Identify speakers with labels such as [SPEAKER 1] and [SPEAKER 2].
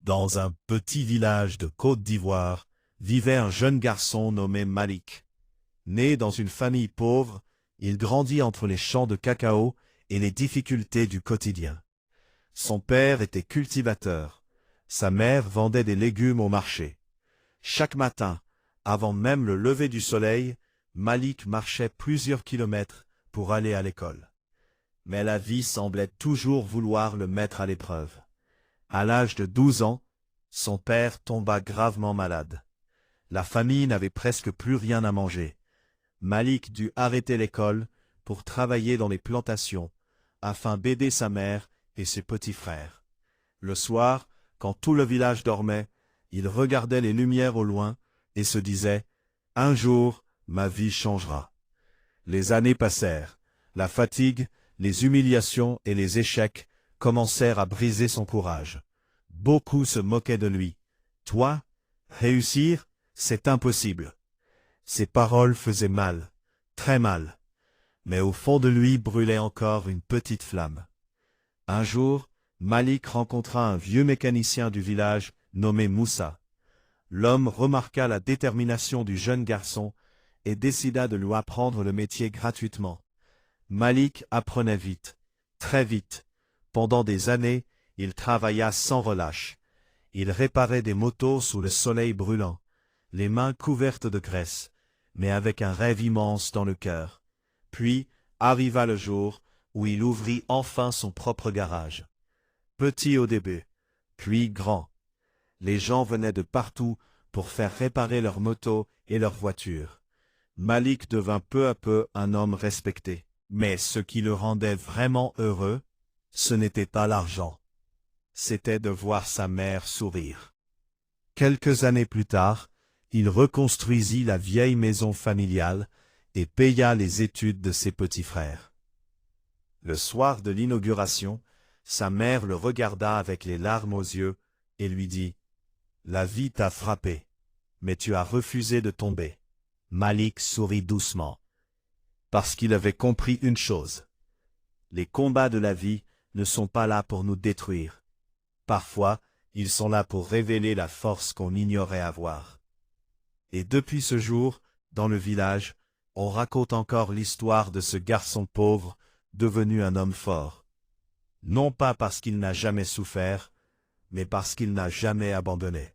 [SPEAKER 1] Dans un petit village de Côte d'Ivoire, vivait un jeune garçon nommé Malik. Né dans une famille pauvre, il grandit entre les champs de cacao et les difficultés du quotidien. Son père était cultivateur. Sa mère vendait des légumes au marché. Chaque matin, avant même le lever du soleil, Malik marchait plusieurs kilomètres pour aller à l'école. Mais la vie semblait toujours vouloir le mettre à l'épreuve. À l'âge de 12 ans, son père tomba gravement malade. La famille n'avait presque plus rien à manger. Malik dut arrêter l'école pour travailler dans les plantations, afin d'aider sa mère et ses petits frères. Le soir, quand tout le village dormait, il regardait les lumières au loin et se disait « Un jour, ma vie changera ». Les années passèrent. La fatigue, les humiliations et les échecs commencèrent à briser son courage. Beaucoup se moquaient de lui. « Toi, réussir, c'est impossible ». Ses paroles faisaient mal, très mal. Mais au fond de lui brûlait encore une petite flamme. Un jour, Malik rencontra un vieux mécanicien du village nommé Moussa. L'homme remarqua la détermination du jeune garçon et décida de lui apprendre le métier gratuitement. Malik apprenait vite, très vite. Pendant des années, il travailla sans relâche. Il réparait des motos sous le soleil brûlant, les mains couvertes de graisse, mais avec un rêve immense dans le cœur. Puis arriva le jour où il ouvrit enfin son propre garage. Petit au début, puis grand. Les gens venaient de partout pour faire réparer leurs motos et leurs voitures. Malik devint peu à peu un homme respecté. Mais ce qui le rendait vraiment heureux, ce n'était pas l'argent. C'était de voir sa mère sourire. Quelques années plus tard, il reconstruisit la vieille maison familiale et paya les études de ses petits frères. Le soir de l'inauguration, sa mère le regarda avec les larmes aux yeux et lui dit « La vie t'a frappé, mais tu as refusé de tomber. » Malik sourit doucement, parce qu'il avait compris une chose. Les combats de la vie ne sont pas là pour nous détruire. Parfois, ils sont là pour révéler la force qu'on ignorait avoir. Et depuis ce jour, dans le village, on raconte encore l'histoire de ce garçon pauvre devenu un homme fort. Non pas parce qu'il n'a jamais souffert, mais parce qu'il n'a jamais abandonné.